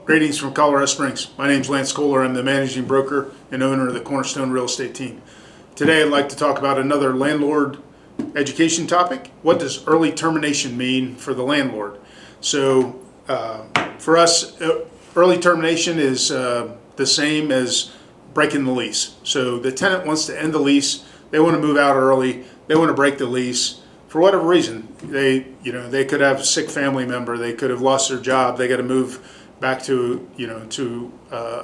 Greetings from Colorado Springs. My name is Lance Kohler. I'm the managing broker and owner of the Cornerstone Real Estate Team. Today I'd like to talk about another landlord education topic. What does early termination mean for the landlord? So for us, early termination is the same as breaking the lease. So the tenant wants to end the lease, they want to move out early, they want to break the lease. For whatever reason, they could have a sick family member, they could have lost their job, they got to move back to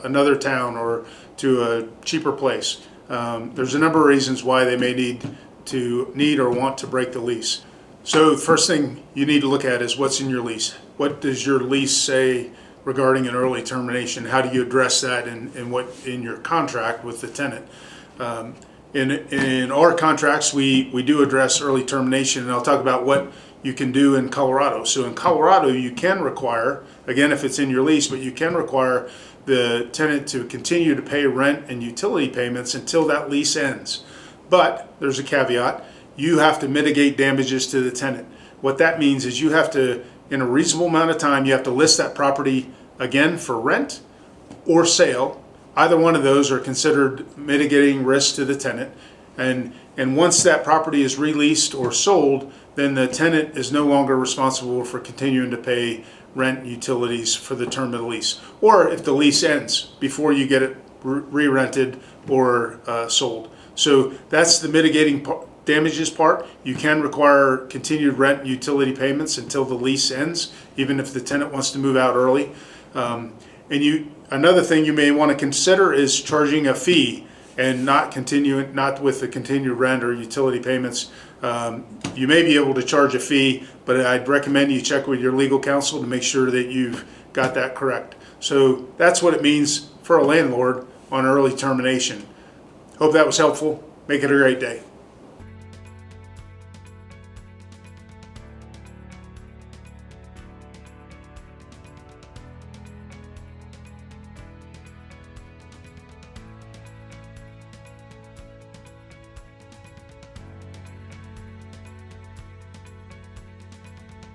another town or to a cheaper place. There's a number of reasons why they may need or want to break the lease. So the first thing you need to look at is what's in your lease. What does your lease say regarding an early termination? How do you address that in your contract with the tenant? In our contracts, we do address early termination, and I'll talk about what you can do in Colorado. So in Colorado, you can require, again, if it's in your lease, but you can require the tenant to continue to pay rent and utility payments until that lease ends. But there's a caveat. You have to mitigate damages to the tenant. What that means is you have to, in a reasonable amount of time, you have to list that property again for rent or sale. Either one of those are considered mitigating risk to the tenant. And once that property is released or sold, then the tenant is no longer responsible for continuing to pay rent and utilities for the term of the lease. Or if the lease ends before you get it re-rented or sold. So that's the mitigating damages part. You can require continued rent and utility payments until the lease ends, even if the tenant wants to move out early. Another thing you may want to consider is charging a fee and not with the continued rent or utility payments. You may be able to charge a fee, but I'd recommend you check with your legal counsel to make sure that you've got that correct. So that's what it means for a landlord on early termination. Hope that was helpful. Make it a great day.